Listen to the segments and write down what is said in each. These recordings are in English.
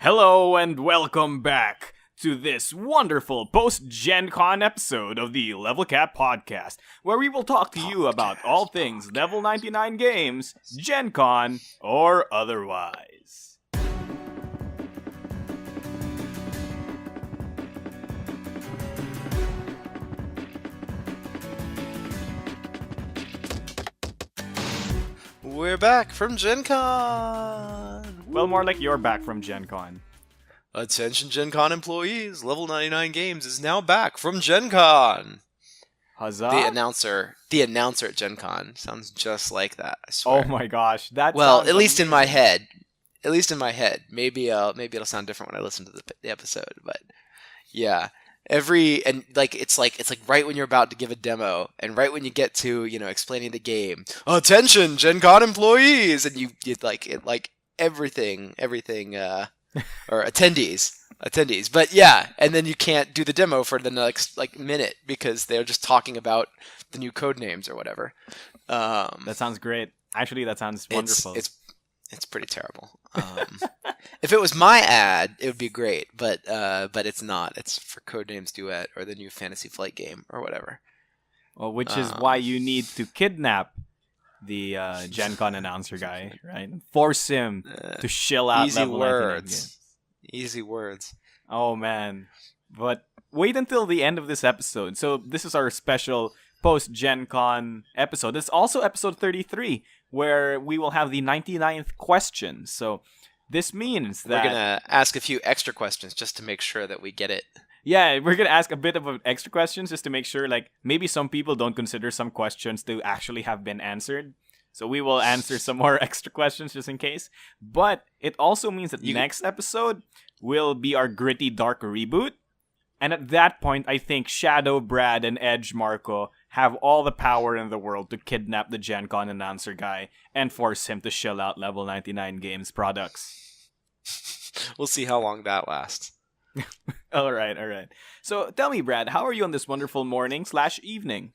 Hello and welcome back to this wonderful post-Gen Con episode of the Level Cap Podcast, where we will talk to you about all things Level 99 games, Gen Con, or otherwise. We're back from Gen Con! Well, more like you're back from Gen Con. Attention Gen Con employees, Level 99 Games is now back from Gen Con! Huzzah! The announcer at Gen Con sounds just like that, I swear. Oh my gosh, that Well, sounds at least amazing. in my head. At least in my head. Maybe it'll sound different when I listen to the episode, but yeah. It's like right when you're about to give a demo, and right when you get to, explaining the game. Attention, Gen Con employees! And you like it like everything, or attendees. But yeah, and then you can't do the demo for the next minute because they're just talking about the new code names or whatever. That sounds great. Actually, that sounds wonderful. It's pretty terrible. If it was my ad, it would be great, but it's not. It's for Codenames Duet or the new Fantasy Flight game or whatever. Well, which is why you need to kidnap the Gen Con announcer guy, right? Force him to shill out easy level 99 words. games. Easy words. Oh man. But wait until the end of this episode. So this is our special post-Gen Con episode. It's also episode 33, where we will have the 99th question. So this means that we're going to ask a few extra questions just to make sure that we get it. Yeah, we're going to ask a bit of extra questions just to make sure, maybe some people don't consider some questions to actually have been answered. So we will answer some more extra questions just in case. But it also means that next episode will be our gritty dark reboot. And at that point, I think Shadow, Brad, and Edge Marco have all the power in the world to kidnap the Gen Con announcer guy and force him to shill out Level 99 Games products. We'll see how long that lasts. All right. So tell me, Brad, how are you on this wonderful morning/evening?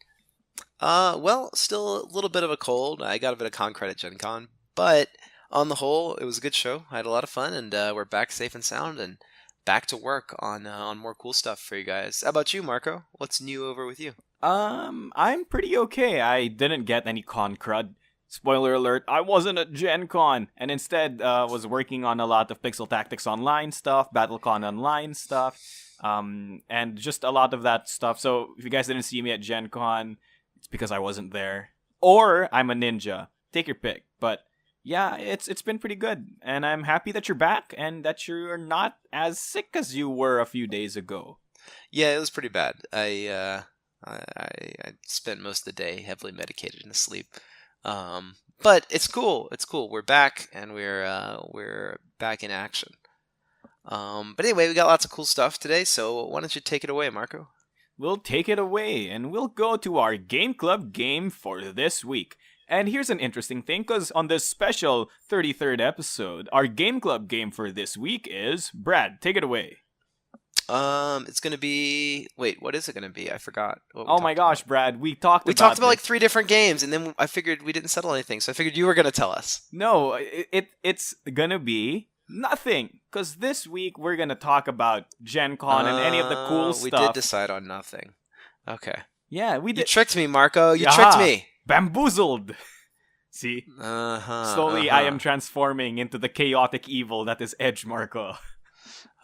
Well, still a little bit of a cold. I got a bit of con credit Gen Con, but on the whole, it was a good show. I had a lot of fun, and we're back safe and sound and back to work on more cool stuff for you guys. How about you, Marco? What's new over with you? I'm pretty okay. I didn't get any con crud. Spoiler alert, I wasn't at Gen Con, and instead was working on a lot of Pixel Tactics Online stuff, BattleCon Online stuff, and just a lot of that stuff. So if you guys didn't see me at Gen Con, it's because I wasn't there. Or I'm a ninja. Take your pick. But yeah, it's been pretty good, and I'm happy that you're back and that you're not as sick as you were a few days ago. Yeah, it was pretty bad. I spent most of the day heavily medicated and asleep. But it's cool. We're back, and we're back in action. But anyway, we got lots of cool stuff today, so why don't you take it away, Marco? We'll take it away, and we'll go to our Game Club game for this week. And here's an interesting thing, because on this special 33rd episode, our Game Club game for this week is... Brad, take it away. It's gonna be... Wait, what is it gonna be? I forgot. Oh my gosh, Brad, we talked about like 3 different games, and then I figured we didn't settle anything, so I figured you were gonna tell us. No, it's gonna be nothing, because this week we're gonna talk about Gen Con and any of the cool stuff. We did decide on nothing. Okay. Yeah, we did. You tricked me, Marco. You tricked me. Bamboozled. See? Slowly I am transforming into the chaotic evil that is Edge Marco.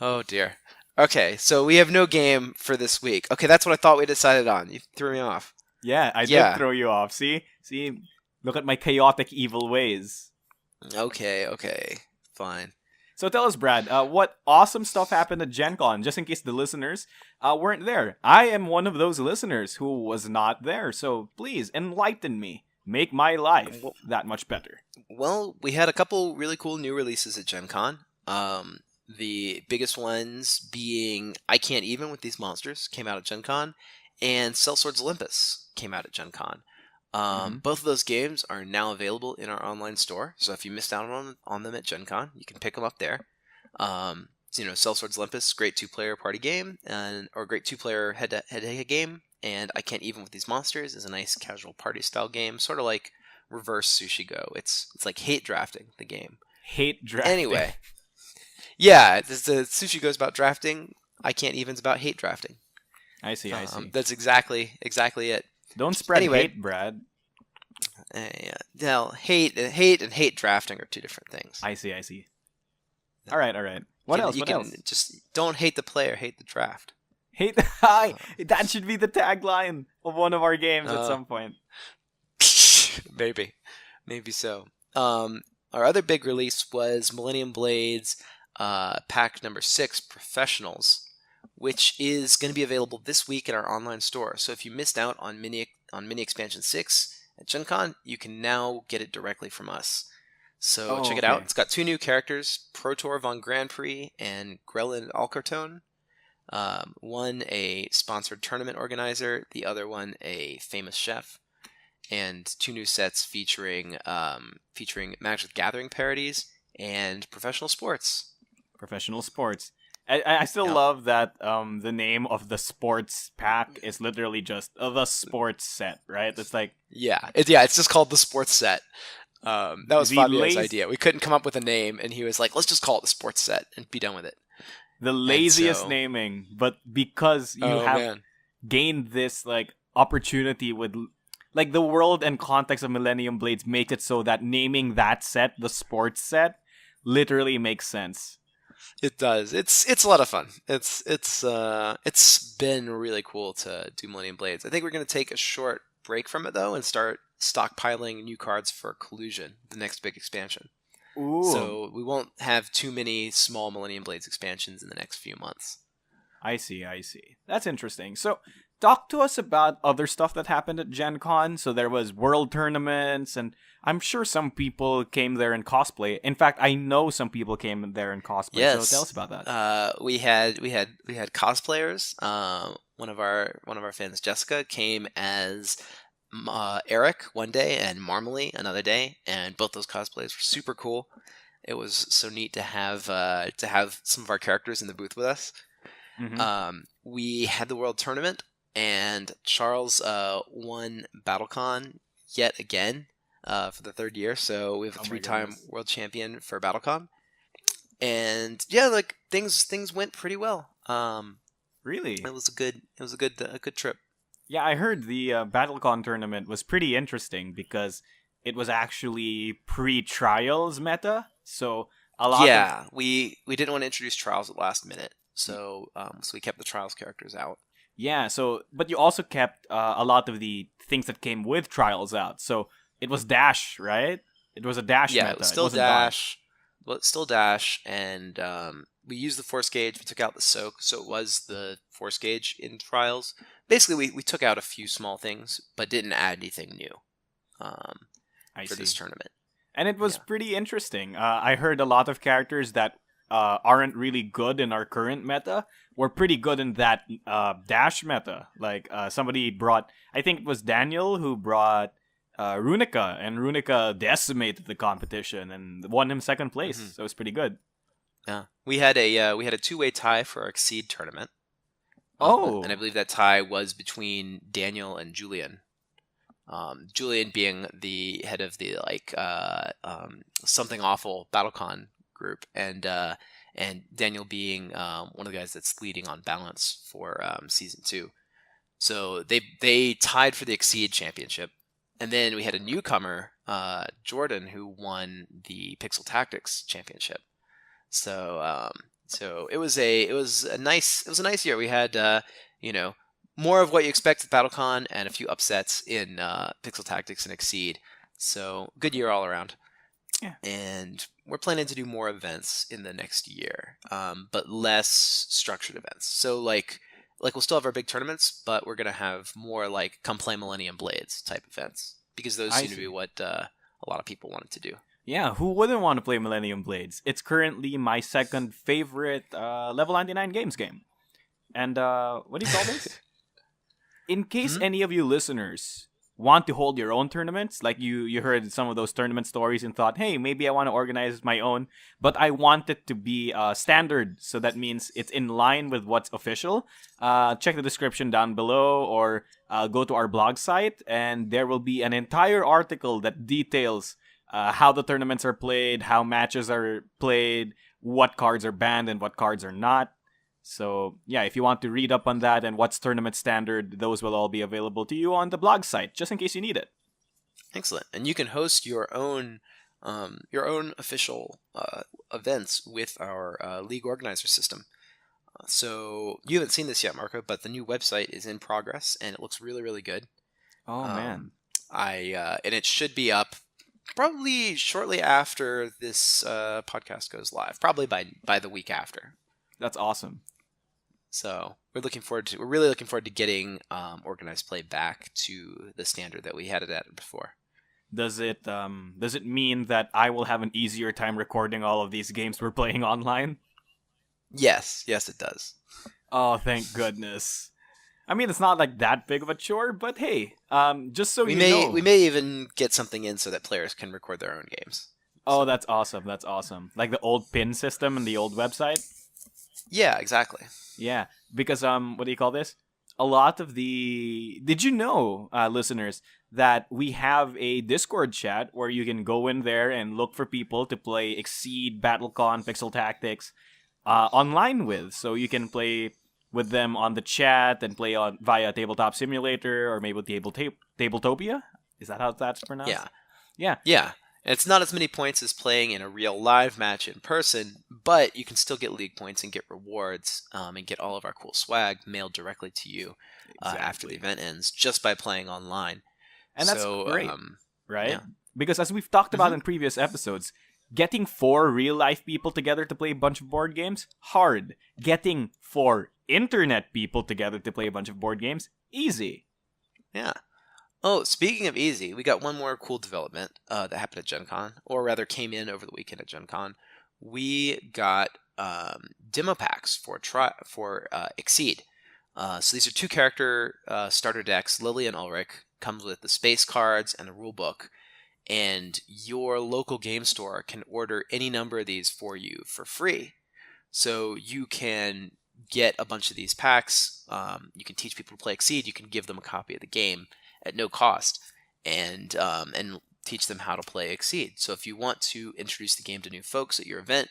Oh dear. Okay, so we have no game for this week. Okay, that's what I thought we decided on. You threw me off. Yeah, I did throw you off. See? Look at my chaotic evil ways. Okay. Fine. So tell us, Brad, what awesome stuff happened at Gen Con, just in case the listeners weren't there. I am one of those listeners who was not there, so please enlighten me. Make my life that much better. Well, we had a couple really cool new releases at Gen Con. The biggest ones being I Can't Even With These Monsters came out at Gen Con, and Cell Swords Olympus came out at Gen Con. Both of those games are now available in our online store, so if you missed out on them at Gen Con, you can pick them up there. Cell Swords Olympus, great 2-player party game, or great 2-player head-to-head game, and I Can't Even With These Monsters is a nice casual party-style game, sort of like Reverse Sushi Go. It's like hate drafting, the game. Hate drafting. Anyway. Yeah, the Sushi Go's about drafting. I Can't Even's about hate drafting. I see, I see. That's exactly it. Don't spread Anyway, hate, Brad. now hate and hate drafting are two different things. I see, I see. All right, all right. What else? You What can else? just don't hate the player, hate the draft. Hate. Hi. That should be the tagline of one of our games at Uh, some point. maybe so. Our other big release was Millennium Blades pack number 6 Professionals, which is going to be available this week in our online store. So if you missed out on mini expansion 6 at Gen Con, you can now get it directly from us. So check it out. Okay. It's got 2 new characters, Protor von Grand Prix and Grelin Alcartone. One a sponsored tournament organizer, the other one a famous chef, and 2 new sets featuring Magic the Gathering parodies and professional sports. Professional sports. I still love that the name of the sports pack is literally just the sports set, right? It's like It's just called the sports set. That was The Fabio's lazy- idea. We couldn't come up with a name, and he was like, "Let's just call it the sports set and be done with it." the laziest so- naming, but because you have gained this like opportunity with like the world and context of Millennium Blades makes it so that naming that set the sports set literally makes sense. It does. It's a lot of fun. It's been really cool to do Millennium Blades. I think we're going to take a short break from it though and start stockpiling new cards for Collusion, the next big expansion. Ooh. So we won't have too many small Millennium Blades expansions in the next few months. I see. That's interesting. So, talk to us about other stuff that happened at Gen Con. So, there was world tournaments, and I'm sure some people came there in cosplay. In fact, I know some people came there in cosplay. Yes. So, tell us about that. We had cosplayers. One of our fans, Jessica, came as Eric one day and Marmaley another day, and both those cosplays were super cool. It was so neat to have some of our characters in the booth with us. Mhm. We had the world tournament, and Charles won BattleCon yet again for the 3rd year. So we have a Oh my 3-time goodness. world champion for BattleCon, and yeah, like things went pretty well. Really? It was a good trip. Yeah, I heard the BattleCon tournament was pretty interesting because it was actually pre-trials meta. So a lot of we didn't want to introduce trials at last minute, so we kept the trials characters out. Yeah, so but you also kept a lot of the things that came with trials out. So it was dash, right? It was a dash meta. It was still wasn't Dawn. dash, but still dash, and we used the force gauge. We took out the soak, so it was the force gauge in trials. Basically, we took out a few small things, but didn't add anything new I for see. this tournament. And it was pretty interesting. I heard a lot of characters that aren't really good in our current meta were pretty good in that dash meta. Like somebody brought, I think it was Daniel who brought Runica, and Runica decimated the competition and won him 2nd place. Mhm. So it was pretty good. Yeah, we had a 2-way tie for our Exceed tournament. Oh. And I believe that tie was between Daniel and Julian. Julian being the head of the something awful BattleCon group, and Daniel being one of the guys that's leading on balance for season 2. So they tied for the Exceed championship, and then we had a newcomer, Jordan, who won the Pixel Tactics championship. So it was a nice year. We had more of what you expect at BattleCon and a few upsets in Pixel Tactics and Exceed. So good year all around. Yeah. And we're planning to do more events in the next year, but less structured events. So like we'll still have our big tournaments, but we're gonna have more like come play Millennium Blades type events because those I seem to see. be what a lot of people wanted to do. Yeah, who wouldn't want to play Millennium Blades? It's currently my 2nd favorite level 99 games game. And what do you call this? In case any of you listeners want to hold your own tournaments, like you heard some of those tournament stories and thought, hey, maybe I want to organize my own, but I want it to be standard, so that means it's in line with what's official. Check the description down below, or go to our blog site, and there will be an entire article that details how the tournaments are played, how matches are played, what cards are banned and what cards are not. So, yeah, if you want to read up on that and what's tournament standard, those will all be available to you on the blog site, just in case you need it. Excellent. And you can host your own official events with our league organizer system. So you haven't seen this yet, Marco, but the new website is in progress, and it looks really, really good. Oh, man. And it should be up probably shortly after this podcast goes live, probably by the week after. That's awesome. So we're really looking forward to getting organized play back to the standard that we had it at before. Does it mean that I will have an easier time recording all of these games we're playing online? Yes, it does. Oh, thank goodness. I mean, it's not like that big of a chore, but hey, just so we know, may even get something in so that players can record their own games. Oh, So, that's awesome. That's awesome. Like the old pin system and the old website. yeah, exactly. Yeah, because what do you call this? A lot of the Did you know, listeners, that we have a Discord chat where you can go in there and look for people to play Exceed, BattleCon, Pixel Tactics online with. So you can play with them on the chat and play on via Tabletop Simulator or maybe Tabletopia. Is that how that's pronounced? Yeah. Yeah. Yeah. And it's not as many points as playing in a real live match in person, but you can still get league points and get rewards and get all of our cool swag mailed directly to you after the event ends just by playing online. And that's So, great, right? yeah. Because as we've talked about in previous episodes, getting 4 real-life people together to play a bunch of board games, hard. Getting 4 internet people together to play a bunch of board games, easy. Yeah. Oh, speaking of easy, we got one more cool development that happened at Gen Con, or rather came in over the weekend at Gen Con. We got demo packs for Exceed. So these are 2 character starter decks. Lily and Ulrich comes with the space cards and the rule book, and your local game store can order any number of these for you for free. So you can get a bunch of these packs. You can teach people to play Exceed. You can give them a copy of the game at no cost, and teach them how to play Exceed. So if you want to introduce the game to new folks at your event,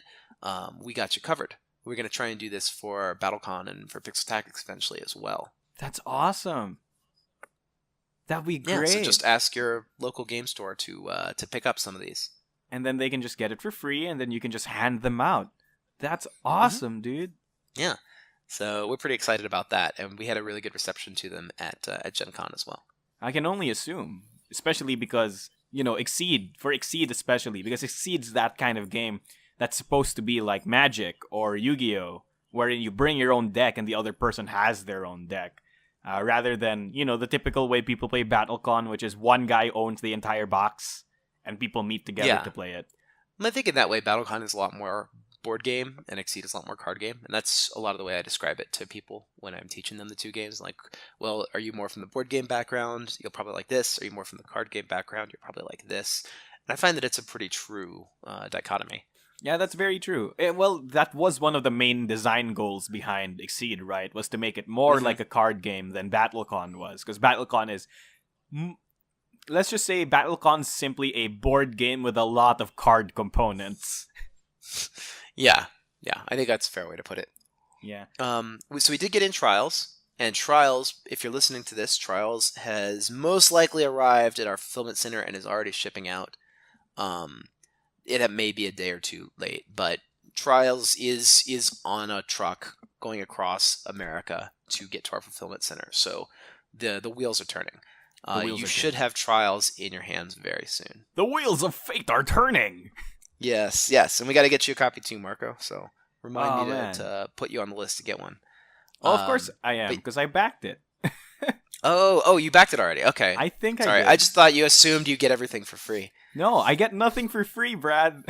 we got you covered. We're going to try and do this for BattleCon and for Pixel Tactics eventually as well. That's awesome. That'd be great. Yeah, so just ask your local game store to pick up some of these. And then they can just get it for free, and then you can just hand them out. That's awesome, dude. Yeah. So we're pretty excited about that, and we had a really good reception to them at Gen Con as well. I can only assume, especially because, Exceed especially, because Exceed's that kind of game that's supposed to be like Magic or Yu-Gi-Oh!, wherein you bring your own deck and the other person has their own deck. Rather than, the typical way people play BattleCon, which is one guy owns the entire box and people meet together to play it. I think in that way, BattleCon is a lot more board game and Exceed is a lot more card game. And that's a lot of the way I describe it to people when I'm teaching them the 2 games. Like, well, are you more from the board game background? You'll probably like this. Are you more from the card game background? You're probably like this. And I find that it's a pretty true dichotomy. Yeah, that's very true. Well, that was one of the main design goals behind Exceed, right? Was to make it more like a card game than BattleCon was. Because BattleCon is... let's just say BattleCon's simply a board game with a lot of card components. Yeah, I think that's a fair way to put it. Yeah. So we did get in Trials, and Trials, if you're listening to this, Trials has most likely arrived at our fulfillment center and is already shipping out. It may be a day or 2 late, but Trials is on a truck going across America to get to our fulfillment center. So the wheels are turning. You should have Trials in your hands very soon. The wheels of fate are turning! Yes, and we got to get you a copy too, Marco. So remind me to put you on the list to get one. Oh, of course I am, because I backed it. Oh, you backed it already. Okay. I think Sorry, I did. I just thought you assumed you get everything for free. No, I get nothing for free, Brad.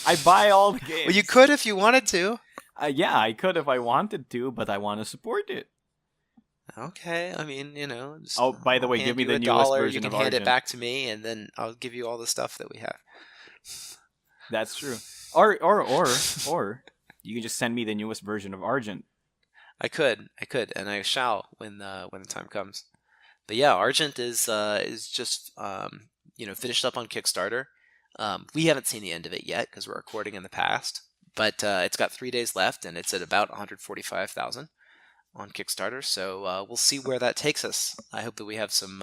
I buy all the games. Well, you could if you wanted to. Yeah, I could if I wanted to, but I want to support it. Okay, I mean, just Oh, by the way, give me the newest $1. version You of can hand Argent. it back to me, and then I'll give you all the stuff that we have. That's true. Or you can just send me the newest version of Argent. I could, and I shall when the time comes. But yeah, Argent is just finished up on Kickstarter. We haven't seen the end of it yet because we're recording in the past, but it's got 3 days left, and it's at about 145,000 on Kickstarter. So we'll see where that takes us. I hope that we have some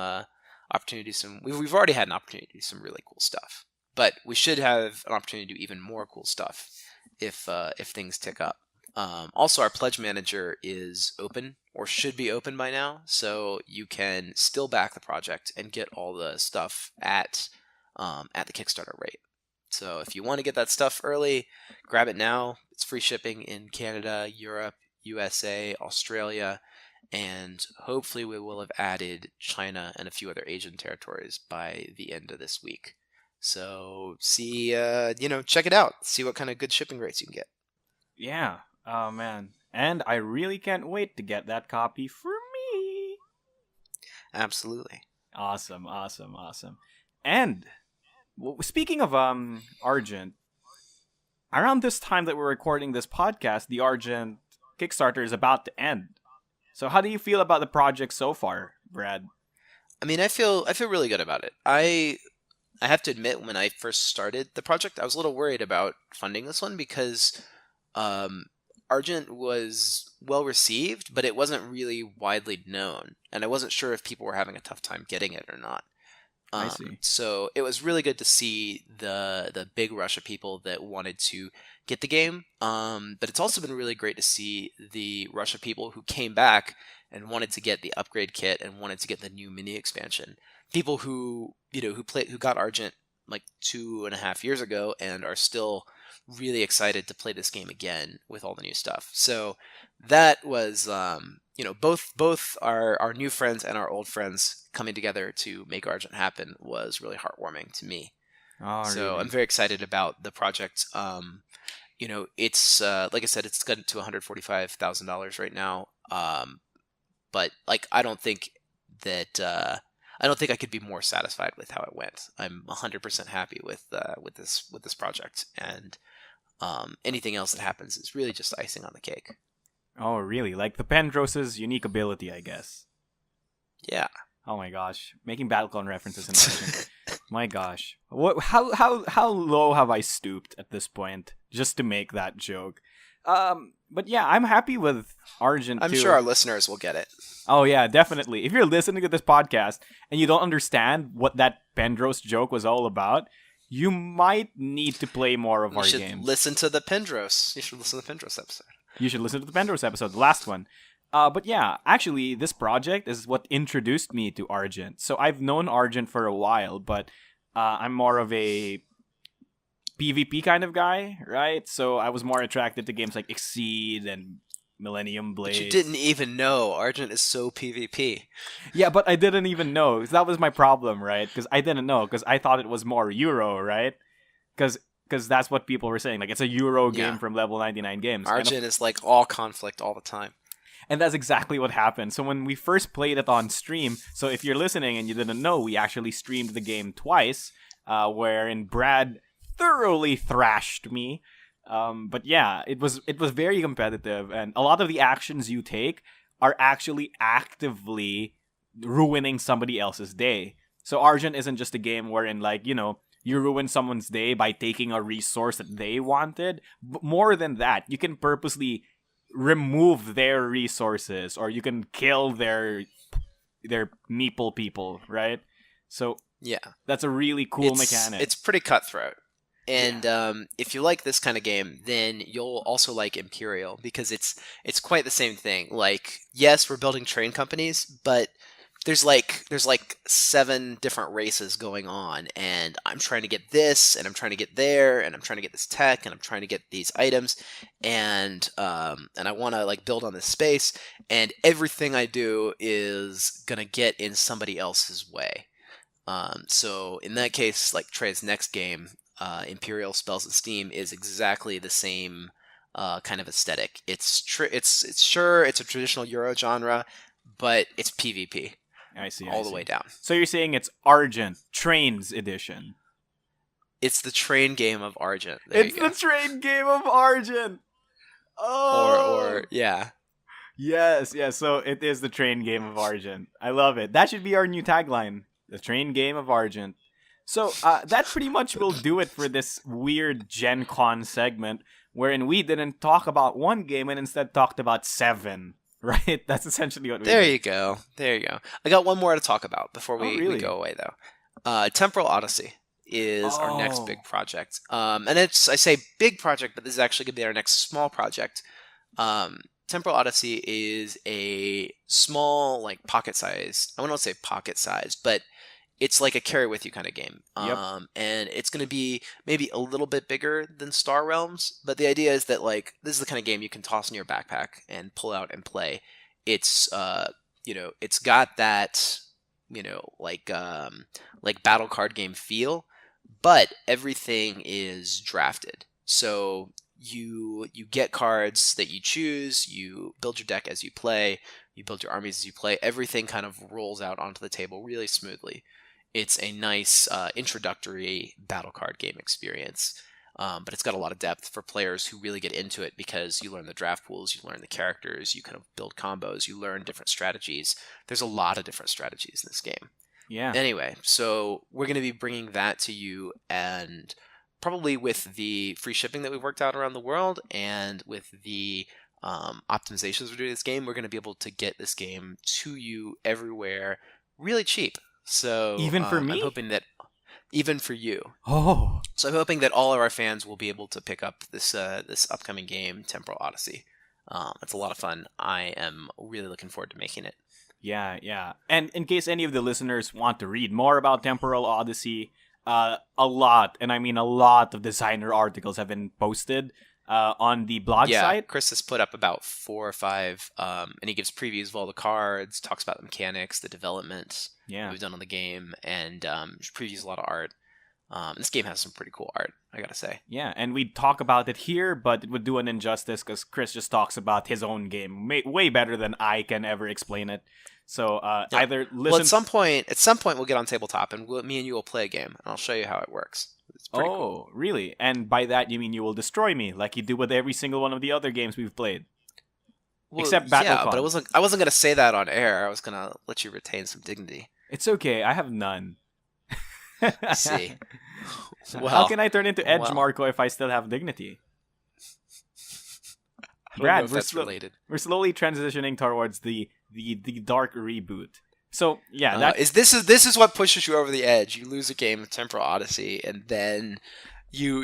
opportunities. We've already had an opportunity to do some really cool stuff, but we should have an opportunity to do even more cool stuff if things tick up. Also, our pledge manager is open, or should be open by now, so you can still back the project and get all the stuff at the Kickstarter rate. So if you want to get that stuff early, grab it now. It's free shipping in Canada, Europe, USA, Australia, and hopefully we will have added China and a few other Asian territories by the end of this week. So see, check it out. See what kind of good shipping rates you can get. Yeah. Oh, man. And I really can't wait to get that copy for me. Absolutely. Awesome. And speaking of Argent, around this time that we're recording this podcast, the Argent Kickstarter is about to end. So how do you feel about the project so far, Brad? I mean, I feel really good about it. I have to admit, when I first started the project, I was a little worried about funding this one because Argent was well received, but it wasn't really widely known, and I wasn't sure if people were having a tough time getting it or not. I see. So it was really good to see the big rush of people that wanted to get the game. But it's also been really great to see the rush of people who came back and wanted to get the upgrade kit and wanted to get the new mini expansion. People who got Argent like 2.5 years ago and are still really excited to play this game again with all the new stuff. So that was both our new friends and our old friends coming together to make Argent happen was really heartwarming to me. Oh, So really? I'm very excited about the project. It's like I said, it's gotten to $145,000 right now. But like I don't think I could be more satisfied with how it went. I'm 100% happy with this project, and anything else that happens is really just icing on the cake. Oh, really? Like the Pendros's unique ability, I guess. Yeah. Oh my gosh, making Battlecon references in Argent. My gosh, how low have I stooped at this point just to make that joke? But yeah, I'm happy with Argent. I'm too. sure our listeners will get it. Oh yeah, definitely. If you're listening to this podcast and you don't understand what that Pendros joke was all about, you might need to play more of our You should games. listen to the Pendros. You should listen to the Pendros episode. You should listen to the Pendros episode, the last one. But yeah, actually, this project is what introduced me to Argent. So I've known Argent for a while, but I'm more of a PvP kind of guy, right? So I was more attracted to games like Exceed and Millennium Blade. But you didn't even know Argent is so PvP. Yeah, but I didn't even know. That was my problem, right? Because I didn't know, because I thought it was more Euro, right? Because that's what people were saying. Like, it's a Euro game from Level 99 Games. Argent is like all conflict all the time. And that's exactly what happened. So when we first played it on stream, so if you're listening and you didn't know, we actually streamed the game twice, wherein Brad thoroughly thrashed me. But yeah, it was very competitive, and a lot of the actions you take are actually actively ruining somebody else's day. So Argent isn't just a game wherein, like, you ruin someone's day by taking a resource that they wanted. But more than that, you can purposely remove their resources, or you can kill their meeple people, right? So yeah, that's a really cool mechanic. It's pretty cutthroat. And if you like this kind of game, then you'll also like Imperial, because it's quite the same thing. Like, yes, we're building train companies, but there's like 7 different races going on, and I'm trying to get this, and I'm trying to get there, and I'm trying to get this tech, and I'm trying to get these items, and I want to like build on this space, and everything I do is gonna get in somebody else's way. So in that case, like Trey's next game, Imperial Spells and Steam, is exactly the same kind of aesthetic. It's a traditional Euro genre, but it's PvP. I see. All the way down. So you're saying it's Argent Trains Edition. It's the train game of Argent. It's the train game of Argent. Oh. Or yeah. Yes. So it is the train game of Argent. I love it. That should be our new tagline. The train game of Argent. So that pretty much will do it for this weird Gen Con segment. wherein we didn't talk about one game and instead talked about 7. Right? That's essentially what we There did. you go. There you go. I got one more to talk about before Oh, we really? go away, though. Temporal Odyssey is our next big project. And I say big project, but this is actually going to be our next small project. Temporal Odyssey is a small, like pocket-sized. I won't say pocket-sized, but it's like a carry with you kind of game. Yep. And it's going to be maybe a little bit bigger than Star Realms, but the idea is that like this is the kind of game you can toss in your backpack and pull out and play. It's it's got that like battle card game feel, but everything is drafted. So you get cards that you choose, you build your deck as you play, you build your armies as you play. Everything kind of rolls out onto the table really smoothly. It's a nice introductory battle card game experience, but it's got a lot of depth for players who really get into it because you learn the draft pools, you learn the characters, you kind of build combos, you learn different strategies. There's a lot of different strategies in this game. Yeah. Anyway, so we're going to be bringing that to you, and probably with the free shipping that we've worked out around the world and with the optimizations we're doing in this game, we're going to be able to get this game to you everywhere really cheap. So Even for me? I'm hoping that even for you. Oh. So I'm hoping that all of our fans will be able to pick up this upcoming game, Temporal Odyssey. It's a lot of fun. I am really looking forward to making it. Yeah. And in case any of the listeners want to read more about Temporal Odyssey, a lot, and I mean a lot of designer articles have been posted on the blog site. Chris has put up about 4 or 5, and he gives previews of all the cards, talks about the mechanics, the development that we've done on the game, and previews a lot of art. This game has some pretty cool art, I gotta say. Yeah, and we'd talk about it here, but it would do an injustice because Chris just talks about his own game way better than I can ever explain it. So either listen. Well, at some point, we'll get on tabletop, and me and you will play a game, and I'll show you how it works. It's pretty cool. Really? And by that you mean you will destroy me, like you do with every single one of the other games we've played, except BattleCon. Yeah, but I wasn't gonna say that on air. I was gonna let you retain some dignity. It's okay. I have none. See. Well, how can I turn into Edge Marco if I still have dignity? Brad, related. We're slowly transitioning towards the dark reboot. So yeah, this is what pushes you over the edge. You lose a game of Temporal Odyssey, and then you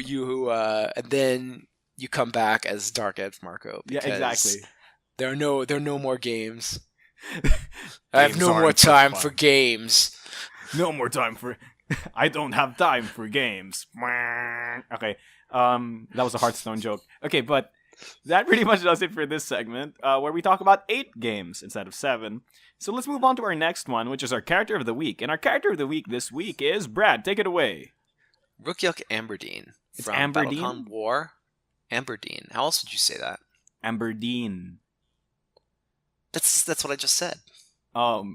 come back as Dark Edge Marco. Yeah, exactly. There are no more games. I have no more time for games. No more time for. I don't have time for games. Okay, that was a Hearthstone joke. Okay, but that pretty much does it for this segment, where we talk about 8 games instead of 7. So let's move on to our next one, which is our character of the week. And our character of the week this week is Brad. Take it away. Rook Amberdean from Amberdean? Battlecon War. Amberdean. How else would you say that? Amberdean. That's what I just said. Are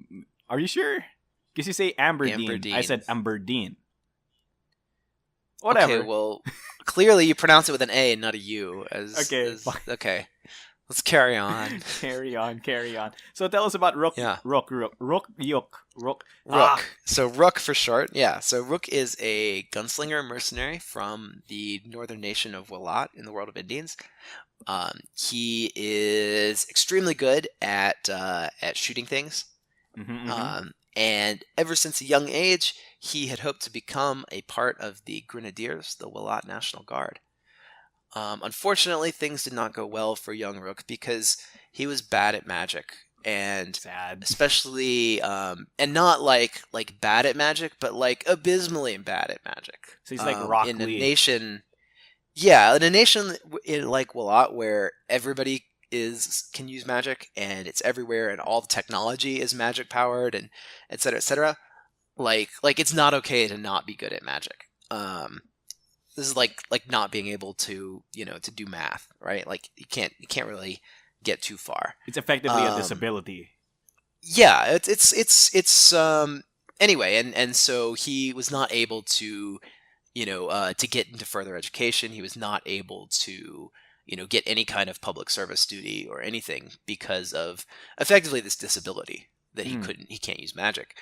you sure? Because you say Amberdean. Amberdean. I said Amberdean. Whatever. Okay, well, clearly you pronounce it with an A and not a U. Okay. Okay. Let's carry on. Carry on. So tell us about Rook. Yeah. Rook. Rook. So Rook for short. Yeah. So Rook is a gunslinger mercenary from the northern nation of Willat in the world of Indians. He is extremely good at shooting things. And ever since a young age, he had hoped to become a part of the Grenadiers, the Willat National Guard. Unfortunately, things did not go well for young Rook because he was bad at magic, and sad. Especially, and not like bad at magic, but like abysmally bad at magic. So he's like Rock in a Lee. nation. Yeah, in a nation like Willat where everybody can use magic and it's everywhere and all the technology is magic powered and et cetera, et cetera. Like it's not okay to not be good at magic. This is like not being able to to do math, right? Like you can't really get too far. It's effectively a disability. Yeah, it's anyway, and so he was not able to to get into further education. He was not able to get any kind of public service duty or anything because of effectively this disability that he can't use magic.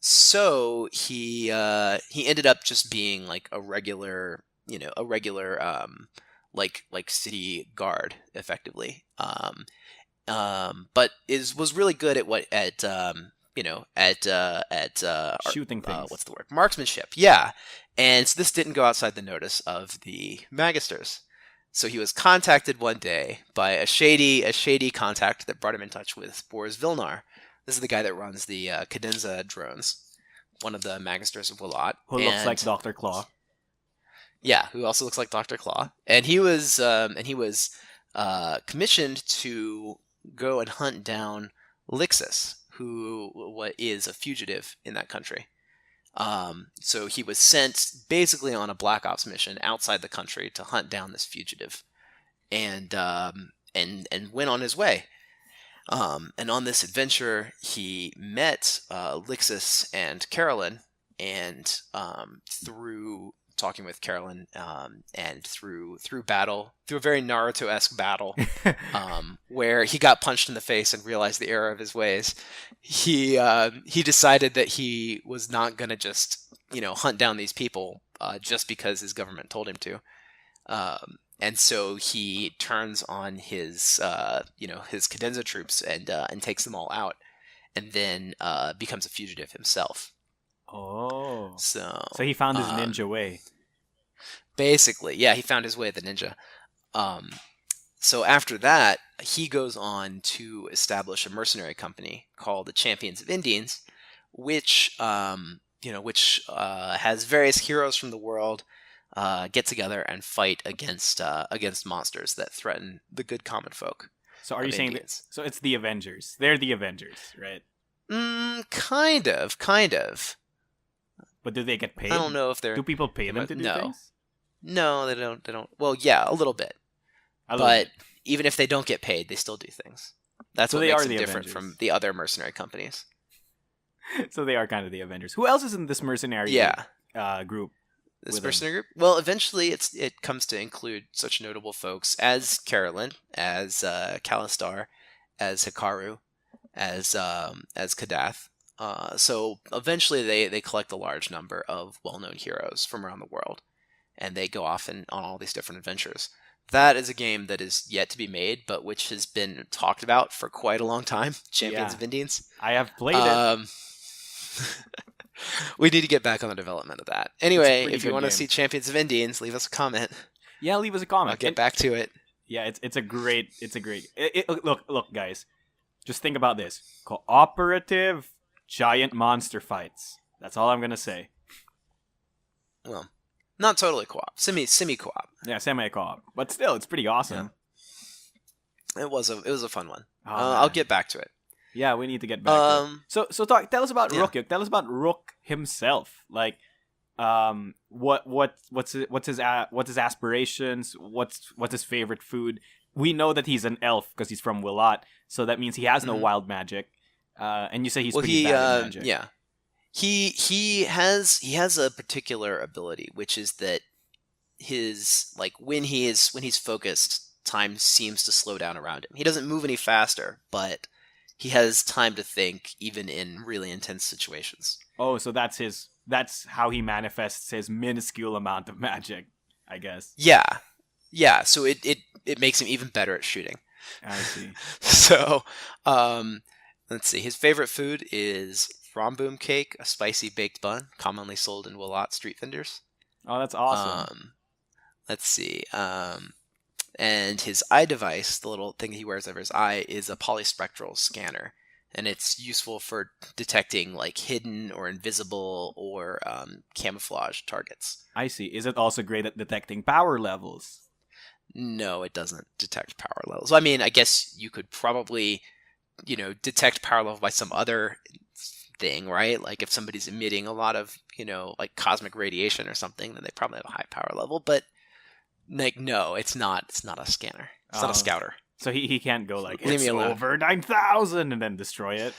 So he ended up just being like a regular like city guard effectively. But was really good at Shooting things. what's the word, marksmanship. Yeah, and so this didn't go outside the notice of the magisters. So he was contacted one day by a shady contact that brought him in touch with Boris Vilnar. This is the guy that runs the cadenza drones, one of the magisters of Willat, Who looks like Dr. Claw. Yeah, who also looks like Dr. Claw, and he was commissioned to go and hunt down Lixus, who is a fugitive in that country. So he was sent basically on a Black Ops mission outside the country to hunt down this fugitive, and went on his way. And on this adventure, he met Lixus and Carolyn, and through talking with Carolyn, and through a very Naruto-esque battle, where he got punched in the face and realized the error of his ways, he decided that he was not going to just hunt down these people just because his government told him to, and so he turns on his his cadenza troops and takes them all out, and then becomes a fugitive himself. Oh. So he found his ninja way. Basically, yeah, he found his way, the ninja. So after that, he goes on to establish a mercenary company called the Champions of Indians, which has various heroes from the world get together and fight against monsters that threaten the good common folk. So are you saying that? So it's the Avengers? They're the Avengers, right? Kind of. But do they get paid? I don't know if they're. Do people pay them to do things? No, they don't. Well, yeah, a little bit. But even if they don't get paid, they still do things. That's what makes them different from the other mercenary companies. So they are kind of the Avengers. Who else is in this mercenary group? This mercenary group? Well, eventually it comes to include such notable folks as Carolyn, as Kalistar, as Hikaru, as Kadath. So eventually they collect a large number of well-known heroes from around the world, and they go off on all these different adventures. That is a game that is yet to be made, but which has been talked about for quite a long time. Champions of Indians. I have played it. We need to get back on the development of that. Anyway, if you want to see Champions of Indians, leave us a comment. Yeah, leave us a comment. I'll get back to it. Yeah, it's a great. Look, guys, just think about this: cooperative giant monster fights. That's all I'm gonna say. Well, not totally co-op, semi co-op. Yeah, semi co-op, but still, it's pretty awesome. Yeah. It was a fun one. I'll get back to it. Yeah, we need to get back to it. So tell us about Rook. Tell us about Rook himself. Like, what's his aspirations? What's his favorite food? We know that he's an elf because he's from Willat, so that means he has no wild magic. And you say he's pretty bad at magic. Yeah. He has a particular ability, which is that his when he's focused, time seems to slow down around him. He doesn't move any faster, but he has time to think even in really intense situations. Oh, so that's how he manifests his minuscule amount of magic, I guess. Yeah. So it makes him even better at shooting. I see. So, let's see. His favorite food is Fromboom cake, a spicy baked bun, commonly sold in Willat street vendors. Oh, that's awesome. Let's see. And his eye device, the little thing he wears over his eye, is a polyspectral scanner. And it's useful for detecting hidden or invisible or camouflage targets. I see. Is it also great at detecting power levels? No, it doesn't detect power levels. I mean, I guess you could probably, detect power level by some other thing, right? Like if somebody's emitting a lot of, cosmic radiation or something, then they probably have a high power level. But no, it's not a scanner. It's not a scouter. So he can't go it's over 9,000 and then destroy it.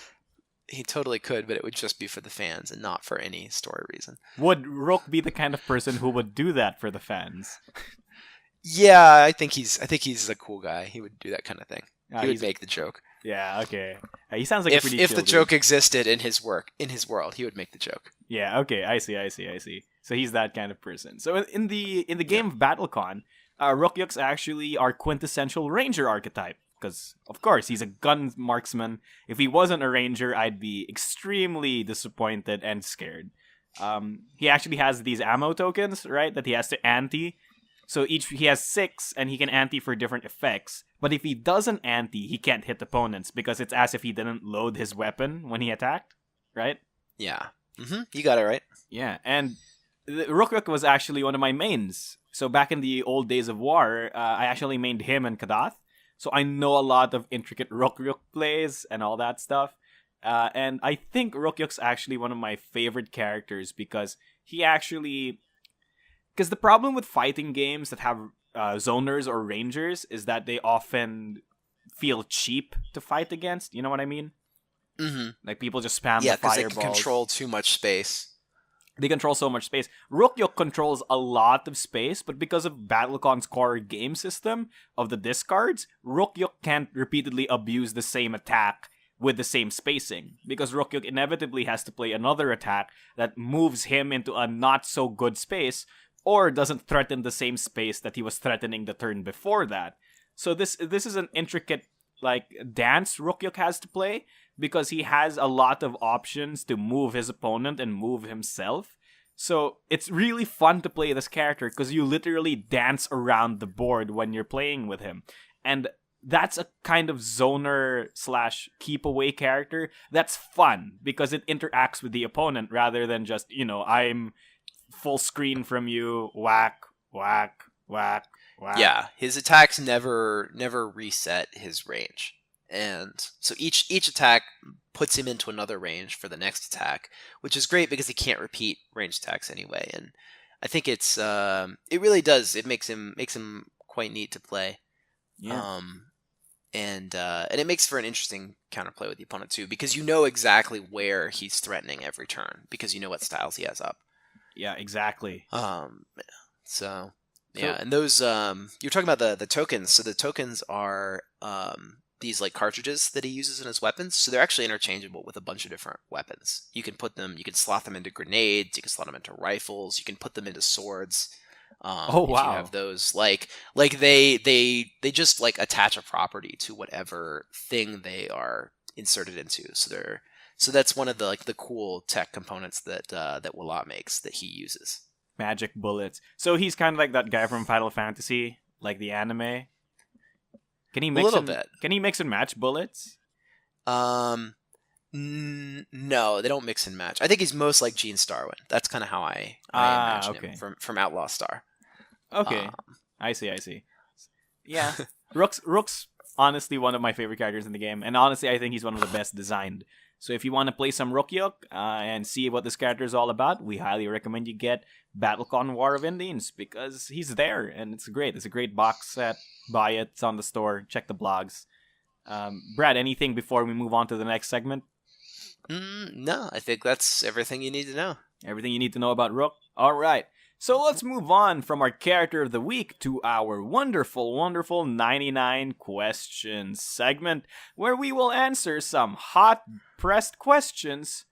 He totally could, but it would just be for the fans and not for any story reason. Would Rook be the kind of person who would do that for the fans? Yeah, I think he's a cool guy. He would do that kind of thing. He would make the joke. Yeah, okay. He sounds like a pretty if chill the dude. joke existed in his world, he would make the joke. Yeah, okay, I see. So he's that kind of person. So in the game of BattleCon, Rookyuk's actually our quintessential ranger archetype. Because, of course, he's a gun marksman. If he wasn't a ranger, I'd be extremely disappointed and scared. He actually has these ammo tokens, right, that he has to ante. So he has 6, and he can ante for different effects. But if he doesn't ante, he can't hit opponents because it's as if he didn't load his weapon when he attacked, right? Yeah. You got it right. Yeah, and Rook was actually one of my mains. So back in the old days of war, I actually mained him and Kadath. So I know a lot of intricate Rook plays and all that stuff. And I think Rook's actually one of my favorite characters because he actually... Because the problem with fighting games that have zoners or rangers is that they often feel cheap to fight against. You know what I mean? Like people just spam the fireballs. Yeah, because they can control too much space. They control so much space. Rook controls a lot of space, but because of Battlecon's core game system of the discards, Rook can't repeatedly abuse the same attack with the same spacing. Because Rook inevitably has to play another attack that moves him into a not so good space, or doesn't threaten the same space that he was threatening the turn before that. So this is an intricate dance Rook has to play, because he has a lot of options to move his opponent and move himself. So it's really fun to play this character because you literally dance around the board when you're playing with him. And that's a kind of zoner / keep away character that's fun because it interacts with the opponent rather than just, I'm full screen from you, whack, whack, whack, whack. Yeah, his attacks never reset his range. And so each attack puts him into another range for the next attack, which is great because he can't repeat ranged attacks anyway. And I think it really does. It makes him quite neat to play. Yeah. And it makes for an interesting counterplay with the opponent too, because you know exactly where he's threatening every turn because you know what styles he has up. Yeah, exactly. So and those you're talking about the tokens. So the tokens are these cartridges that he uses in his weapons. So they're actually interchangeable with a bunch of different weapons. You can slot them into grenades, you can slot them into rifles, you can put them into swords. Oh wow! If you have those, they just attach a property to whatever thing they are inserted into. So that's one of the cool tech components that Willot makes that he uses. Magic bullets. So he's kind of like that guy from Final Fantasy, like the anime. Can he mix Can he mix and match bullets? No, they don't mix and match. I think he's most like Gene Starwin. That's kind of how I imagine him from Outlaw Star. Okay, I see. Yeah, Rook's honestly one of my favorite characters in the game, and honestly, I think he's one of the best designed. So if you want to play some Rookyuk and see what this character is all about, we highly recommend you get Battlecon War of Indians because he's there and it's great. It's a great box set. Buy it. It's on the store. Check the blogs. Brad, anything before we move on to the next segment? No, I think that's everything you need to know. Everything you need to know about Rook? All right. So let's move on from our character of the week to our wonderful, wonderful 99 questions segment where we will answer some hot pressed questions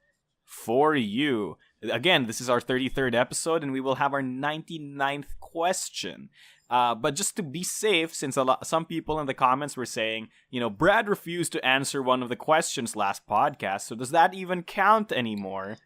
for you. Again, this is our 33rd episode and we will have our 99th question. But just to be safe, since some people in the comments were saying, Brad refused to answer one of the questions last podcast, so does that even count anymore?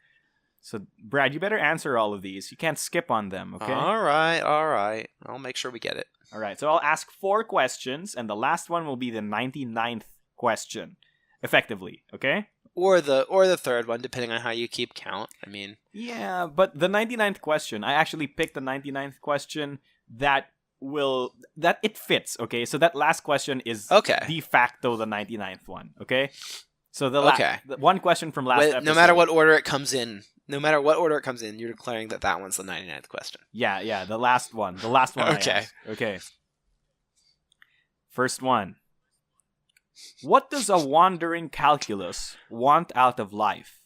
So, Brad, you better answer all of these. You can't skip on them, okay? All right. I'll make sure we get it. All right, so I'll ask 4 questions, and the last one will be the 99th question, effectively, okay? Or the third one, depending on how you keep count. I mean... Yeah, but the 99th question, I actually picked the 99th question that it fits, okay? So that last question is de facto the 99th one, okay? So the one question from last episode... No matter what order it comes in, you're declaring that one's the 99th question. Yeah, the last one. Okay. Okay. First one. What does a wandering calculus want out of life?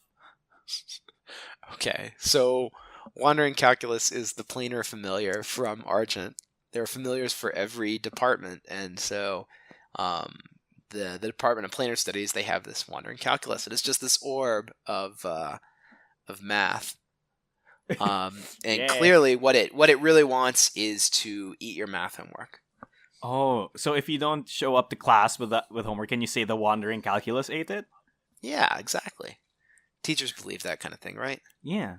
Okay, so wandering calculus is the planar familiar from Argent. There are familiars for every department, and so the Department of Planar Studies, they have this wandering calculus, and it's just this orb of math. And Yeah. clearly, what it really wants is to eat your math homework. Oh, so if you don't show up to class with homework, can you say the wandering calculus ate it? Yeah, exactly. Teachers believe that kind of thing, right? Yeah.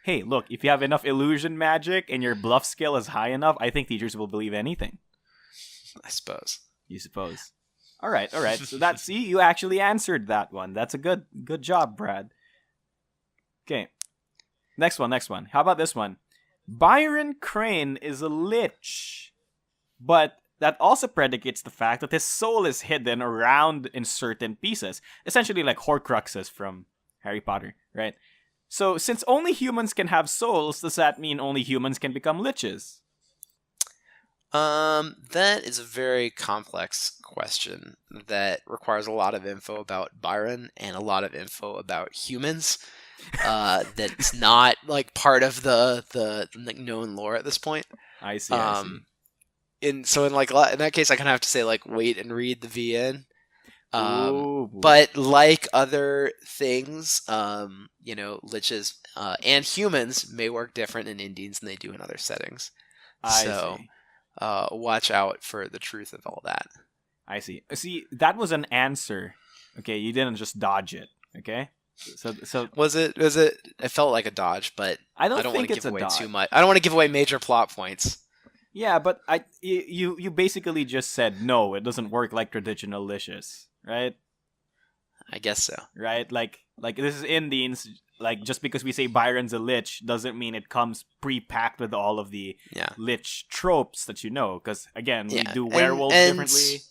Hey, look, if you have enough illusion magic and your bluff skill is high enough, I think teachers will believe anything. I suppose. You suppose. All right. So see, you actually answered that one. That's a good job, Brad. Okay. Next one. How about this one? Byron Crane is a lich, but that also predicates the fact that his soul is hidden around in certain pieces, essentially like Horcruxes from Harry Potter, right? So, since only humans can have souls, does that mean only humans can become liches? That is a very complex question that requires a lot of info about Byron and a lot of info about humans. That's not like part of the like, known lore at this point. I see. In that case, I kind of have to say like wait and read the VN. Ooh. But like other things, liches and humans may work different in Indians than they do in other settings. I So, see. watch out for the truth of all that. I see. See, that was an answer. Okay, you didn't just dodge it. Okay, so Was it? It felt like a dodge, but I don't want think to it's give a away dodge. too much. I don't want to give away major plot points. Yeah, but you basically just said no. It doesn't work like traditional liches, right? I guess so. Right? Like this is Indians. Like just because we say Byron's a lich doesn't mean it comes pre-packed with all of the Yeah. lich tropes that you know. Because again, we Yeah. do werewolves differently.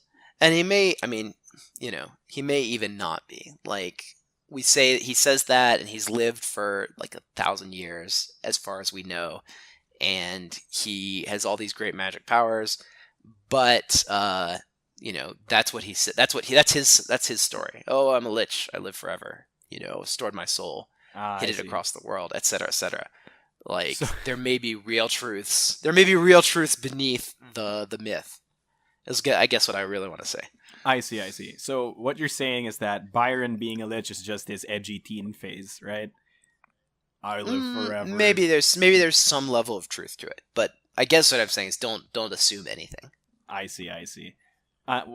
And he may. I mean, he may even not be. Like he says that, and he's lived for like 1,000 years, as far as we know, and he has all these great magic powers. But that's what he said. That's his story. Oh, I'm a lich. I live forever. Stored my soul, hid I it see. across the world, etc., etc. Like So- there may be real truths. There may be real truths beneath the myth. I guess what I really want to say. I see. So what you're saying is that Byron being a lich is just his edgy teen phase, right? I live forever. Maybe there's some level of truth to it, but I guess what I'm saying is don't assume anything. I see.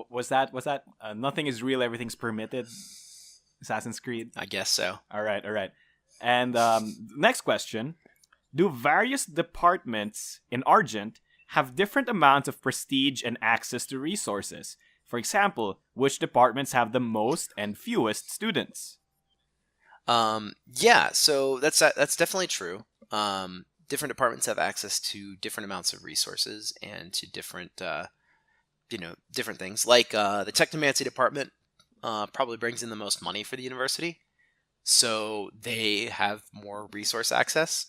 Was that nothing is real, everything's permitted? Assassin's Creed. I guess so. All right. And next question: do various departments in Argent have different amounts of prestige and access to resources? For example, which departments have the most and fewest students? Yeah, so that's definitely true. Different departments have access to different amounts of resources and to different different things. Like the technomancy department probably brings in the most money for the university, so they have more resource access.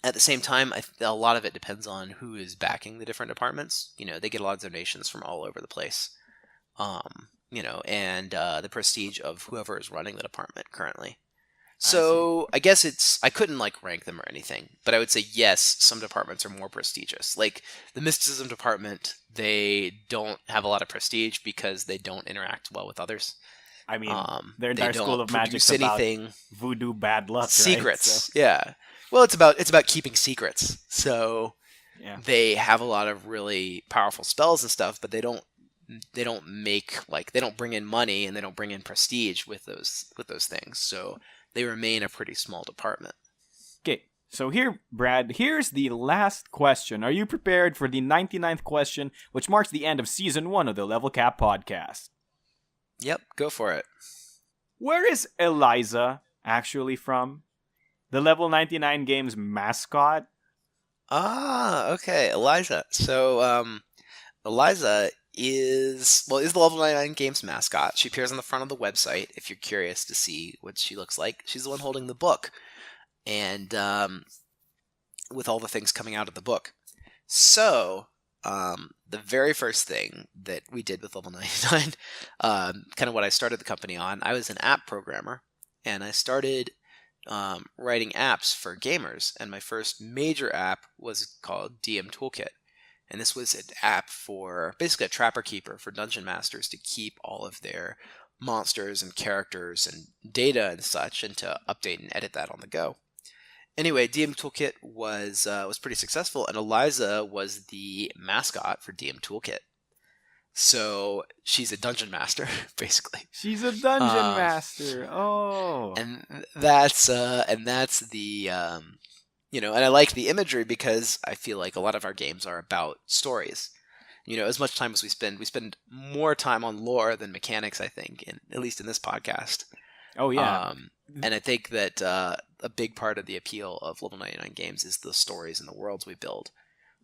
At the same time, a lot of it depends on who is backing the different departments. They get a lot of donations from all over the place. And the prestige of whoever is running the department currently. So I guess I couldn't like rank them or anything, but I would say yes, some departments are more prestigious. Like the mysticism department, they don't have a lot of prestige because they don't interact well with others. I mean, their they entire don't school of magic's produce about anything. voodoo bad luck, Secrets, right? So, yeah. Well, it's about keeping secrets. So yeah. they have a lot of really powerful spells and stuff, but they don't bring in money and they don't bring in prestige with those things. So they remain a pretty small department. Okay, so here, Brad, here's the last question. Are you prepared for the 99th question, which marks the end of Season 1 of the Level Cap podcast? Yep, go for it. Where is Eliza actually from? The Level 99 game's mascot? Ah, okay, Eliza. So, Eliza is the Level 99 Games mascot. She appears on the front of the website if you're curious to see what she looks like. She's the one holding the book, and with all the things coming out of the book. So, the very first thing that we did with Level 99, kind of what I started the company on, I was an app programmer, and I started writing apps for gamers, and my first major app was called DM Toolkit. And this was an app for basically a trapper keeper for dungeon masters to keep all of their monsters and characters and data and such, and to update and edit that on the go. Anyway, DM Toolkit was pretty successful, and Eliza was the mascot for DM Toolkit. So she's a dungeon master, basically. She's a dungeon Um, master. Oh. and that's the and I like the imagery because I feel like a lot of our games are about stories. As much time as we spend more time on lore than mechanics, I think, at least in this podcast. Oh yeah. And I think that a big part of the appeal of Level 99 games is the stories and the worlds we build.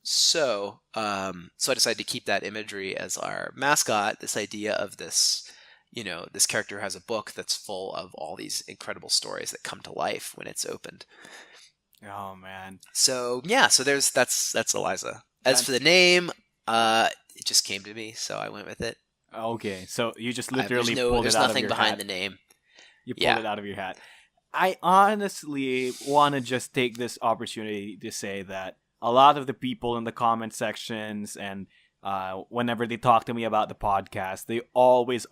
So I decided to keep that imagery as our mascot, this idea of this, this character has a book that's full of all these incredible stories that come to life when it's opened. Oh man. So yeah, that's Eliza. As for the name, it just came to me, so I went with it. Okay, so you just literally pulled it out of your hat. There's nothing behind the name. You pulled it out of your hat. I honestly want to just take this opportunity to say that a lot of the people in the comment sections and whenever they talk to me about the podcast, they always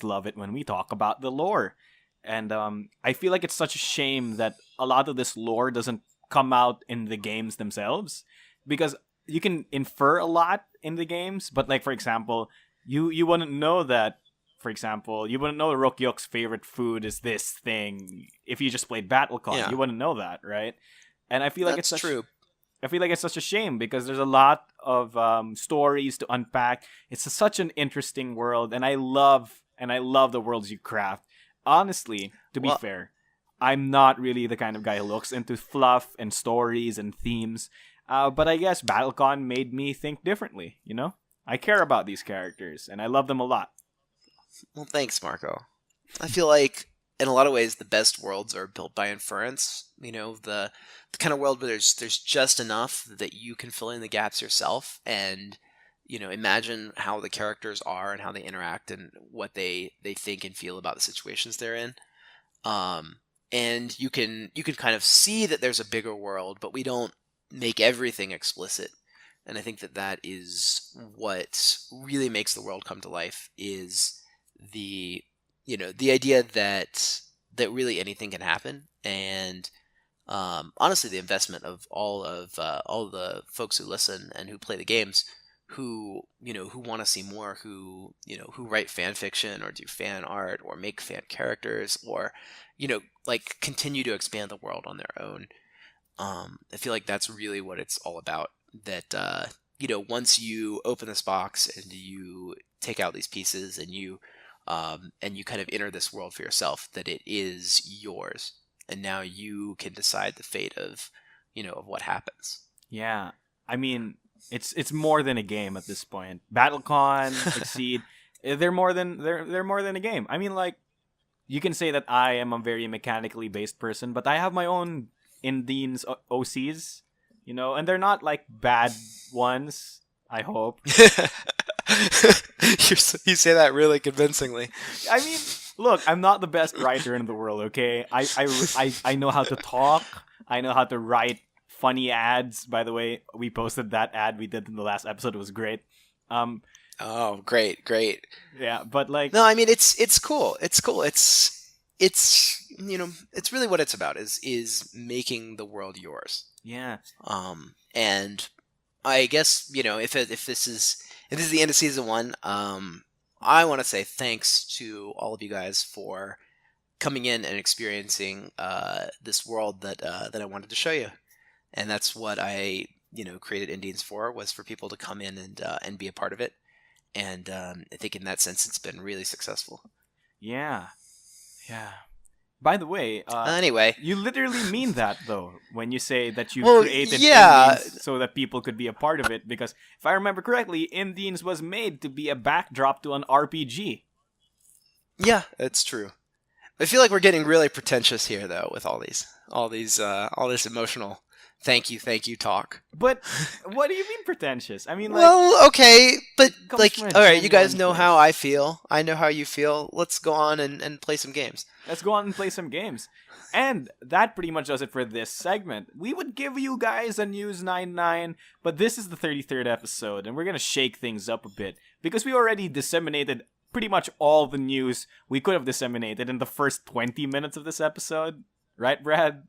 love it when we talk about the lore. And I feel like it's such a shame that a lot of this lore doesn't come out in the games themselves, because you can infer a lot in the games, but like, for example, you wouldn't know that. For example, you wouldn't know Rook favorite food is this thing if you just played BattleCon. Yeah. You wouldn't know that, right? And I feel like it's true. I feel like it's such a shame because there's a lot of stories to unpack. It's such an interesting world, and I love the worlds you craft. Honestly, to be fair, I'm not really the kind of guy who looks into fluff and stories and themes. But I guess BattleCon made me think differently, I care about these characters, and I love them a lot. Well, thanks, Marco. I feel like, in a lot of ways, the best worlds are built by inference. The kind of world where there's just enough that you can fill in the gaps yourself, and imagine how the characters are and how they interact and what they think and feel about the situations they're in. And you can kind of see that there's a bigger world, but we don't make everything explicit. And I think that is what really makes the world come to life, is the idea that really anything can happen. And honestly, the investment of all the folks who listen and who play the games, who want to see more, who write fan fiction or do fan art or make fan characters or like continue to expand the world on their own. I feel like that's really what it's all about. That once you open this box and you take out these pieces and you kind of enter this world for yourself, that it is yours, and now you can decide the fate of of what happens. Yeah, I mean, it's more than a game at this point. BattleCon, Exceed, they're more than a game. I mean, like, you can say that I am a very mechanically based person, but I have my own Indians OCs, and they're not like bad ones, I hope. You say that really convincingly. I mean, look, I'm not the best writer in the world, okay? I know how to talk. I know how to write funny ads. By the way, we posted that ad we did in the last episode. It was great. Oh, great. Yeah, but like... No, I mean, it's cool. It's cool. It's it's really what it's about, is making the world yours. Yeah. And I guess, if this is the end of season 1, I want to say thanks to all of you guys for coming in and experiencing this world that I wanted to show you. And that's what I, created Indians for, was for people to come in and be a part of it. And I think in that sense, it's been really successful. Yeah. By the way, anyway, you literally mean that, though, when you say that you created Indians so that people could be a part of it. Because if I remember correctly, Indians was made to be a backdrop to an RPG. Yeah, that's true. I feel like we're getting really pretentious here, though, with all this emotional thank you talk. But what do you mean pretentious? I mean, like, well, okay, but like, all right, you guys know how I feel. I know how you feel. Let's go on and play some games. Let's go on and play some games. And that pretty much does it for this segment. We would give you guys a News 99, but this is the 33rd episode, and we're going to shake things up a bit, because we already disseminated pretty much all the news we could have disseminated in the first 20 minutes of this episode. Right, Brad?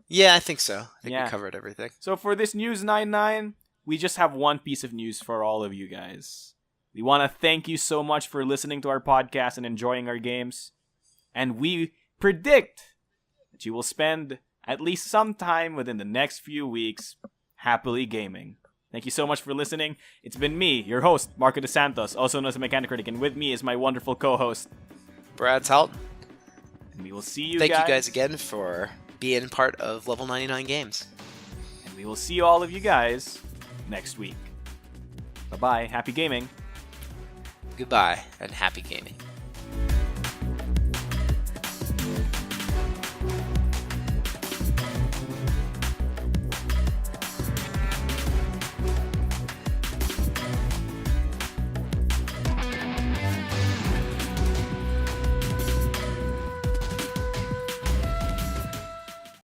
Yeah, I think so. I think Yeah. we covered everything. So for this News 99, we just have one piece of news for all of you guys. We want to thank you so much for listening to our podcast and enjoying our games. And we predict that you will spend at least some time within the next few weeks happily gaming. Thank you so much for listening. It's been me, your host, Marco DeSantos, also known as the Mechanic Critic, and with me is my wonderful co-host, Brad Talton. And we will see you Thank guys. you guys again for being part of Level 99 Games. And we will see all of you guys next week. Bye-bye. Happy gaming. Goodbye and happy gaming.